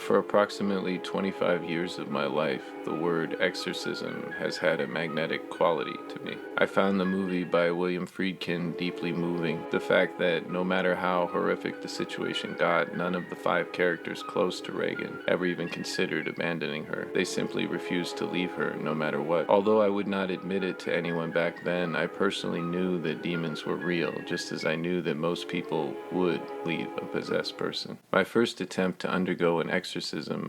For approximately 25 years of my life, the word exorcism has had a magnetic quality to me. I found the movie by William Friedkin deeply moving. The fact that no matter how horrific the situation got, none of the 5 characters close to Reagan ever even considered abandoning her. They simply refused to leave her no matter what. Although I would not admit it to anyone back then, I personally knew that demons were real, just as I knew that most people would leave a possessed person. My first attempt to undergo an exorcism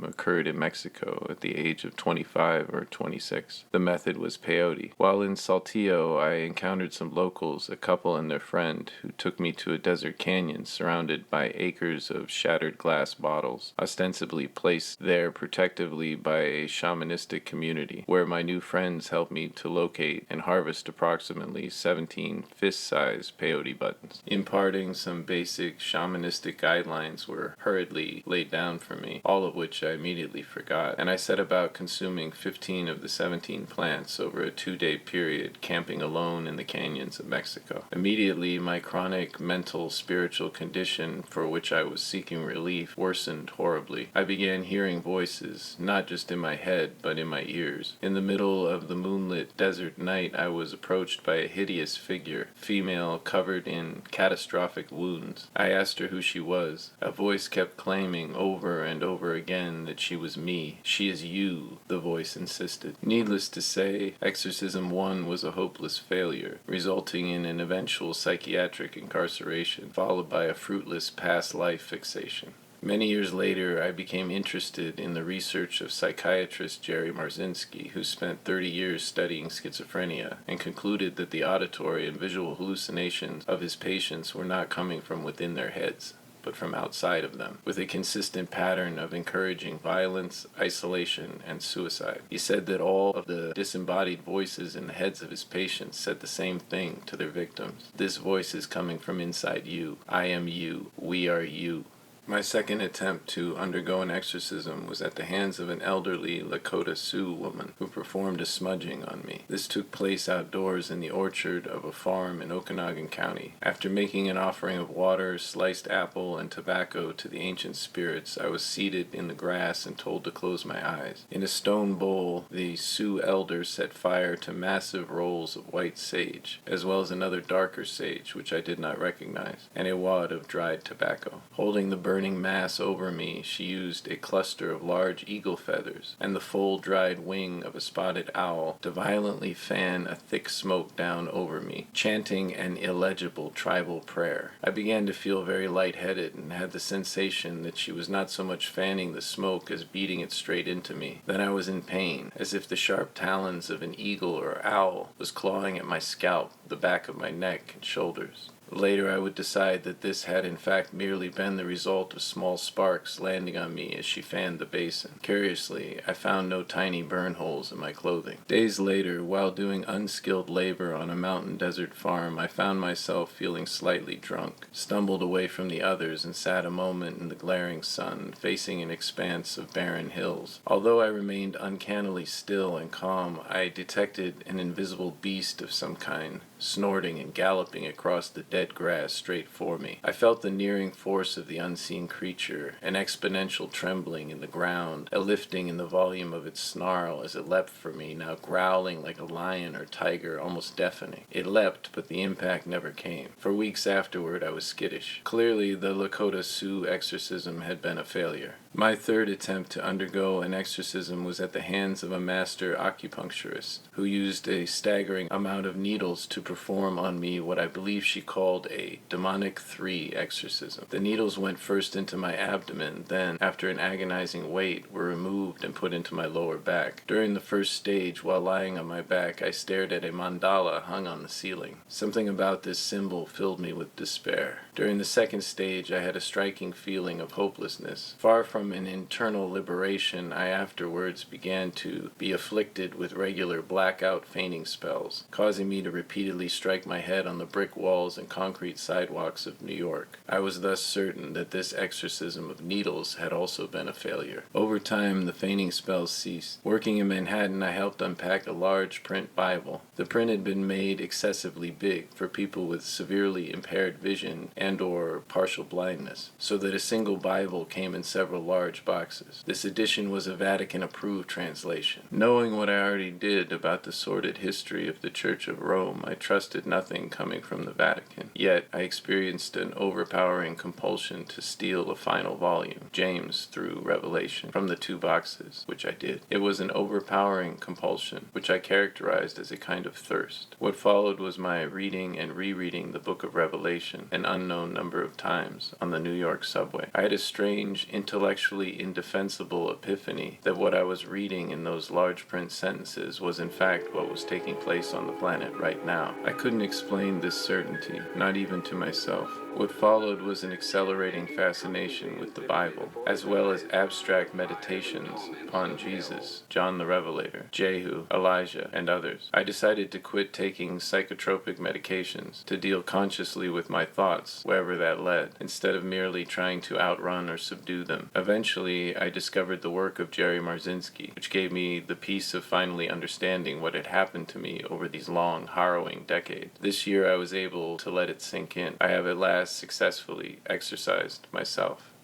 occurred in Mexico at the age of 25 or 26. The method was peyote. While in Saltillo, I encountered some locals, a couple and their friend, who took me to a desert canyon surrounded by acres of shattered glass bottles, ostensibly placed there protectively by a shamanistic community, where my new friends helped me to locate and harvest approximately 17 fist-sized peyote buttons. Imparting some basic shamanistic guidelines were hurriedly laid down for me, all of which I immediately forgot, and I set about consuming 15 of the 17 plants over a 2-day period, camping alone in the canyons of Mexico. Immediately, my chronic mental spiritual condition for which I was seeking relief worsened horribly. I began hearing voices, not just in my head, but in my ears. In the middle of the moonlit desert night, I was approached by a hideous figure, female, covered in catastrophic wounds. I asked her who she was. A voice kept claiming over and over again that she was me. "She is you," the voice insisted. Needless to say, Exorcism 1 was a hopeless failure, resulting in an eventual psychiatric incarceration, followed by a fruitless past life fixation. Many years later, I became interested in the research of psychiatrist Jerry Marzinski, who spent 30 years studying schizophrenia, and concluded that the auditory and visual hallucinations of his patients were not coming from within their heads, but from outside of them, with a consistent pattern of encouraging violence, isolation, and suicide. He said that all of the disembodied voices in the heads of his patients said the same thing to their victims. "This voice is coming from inside you. I am you. We are you." My second attempt to undergo an exorcism was at the hands of an elderly Lakota Sioux woman who performed a smudging on me. This took place outdoors in the orchard of a farm in Okanagan County. After making an offering of water, sliced apple, and tobacco to the ancient spirits, I was seated in the grass and told to close my eyes. In a stone bowl, the Sioux elder set fire to massive rolls of white sage, as well as another darker sage, which I did not recognize, and a wad of dried tobacco. Holding the burning mass over me, she used a cluster of large eagle feathers and the full dried wing of a spotted owl to violently fan a thick smoke down over me, chanting an illegible tribal prayer. I began to feel very lightheaded and had the sensation that she was not so much fanning the smoke as beating it straight into me. Then I was in pain, as if the sharp talons of an eagle or owl was clawing at my scalp, the back of my neck and shoulders. Later I would decide that this had in fact merely been the result of small sparks landing on me as she fanned the basin. Curiously, I found no tiny burn holes in my clothing. Days later, while doing unskilled labor on a mountain desert farm, I found myself feeling slightly drunk, stumbled away from the others, and sat a moment in the glaring sun, facing an expanse of barren hills. Although I remained uncannily still and calm, I detected an invisible beast of some kind, snorting and galloping across the dead grass straight for me. I felt the nearing force of the unseen creature, an exponential trembling in the ground, a lifting in the volume of its snarl as it leapt for me, now growling like a lion or tiger, almost deafening. It leapt, but the impact never came. For weeks afterward, I was skittish. Clearly, the Lakota Sioux exorcism had been a failure. My third attempt to undergo an exorcism was at the hands of a master acupuncturist, who used a staggering amount of needles to perform on me what I believe she called a demonic 3 exorcism. The needles went first into my abdomen, then, after an agonizing wait, were removed and put into my lower back. During the first stage, while lying on my back, I stared at a mandala hung on the ceiling. Something about this symbol filled me with despair. During the second stage, I had a striking feeling of hopelessness. Far from an internal liberation, I afterwards began to be afflicted with regular blackout fainting spells, causing me to repeatedly strike my head on the brick walls and concrete sidewalks of New York. I was thus certain that this exorcism of needles had also been a failure. Over time, the fainting spells ceased. Working in Manhattan, I helped unpack a large print Bible. The print had been made excessively big for people with severely impaired vision and/or partial blindness, so that a single Bible came in several large boxes. This edition was a Vatican-approved translation. Knowing what I already did about the sordid history of the Church of Rome, I trusted nothing coming from the Vatican. Yet, I experienced an overpowering compulsion to steal a final volume, James through Revelation, from the 2 boxes, which I did. It was an overpowering compulsion, which I characterized as a kind of thirst. What followed was my reading and rereading the book of Revelation an unknown number of times on the New York subway. I had a strange, intellectually indefensible epiphany that what I was reading in those large print sentences was in fact what was taking place on the planet right now. I couldn't explain this certainty, not even to myself. What followed was an accelerating fascination with the Bible, as well as abstract meditations upon Jesus, John the Revelator, Jehu, Elijah, and others. I decided to quit taking psychotropic medications, to deal consciously with my thoughts, wherever that led, instead of merely trying to outrun or subdue them. Eventually, I discovered the work of Jerry Marzinski, which gave me the peace of finally understanding what had happened to me over these long, harrowing decades. This year I was able to let it sink in. I have at last successfully exorcised myself.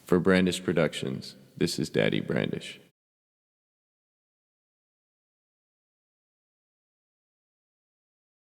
For Brandish Productions, this is Daddy Brandish.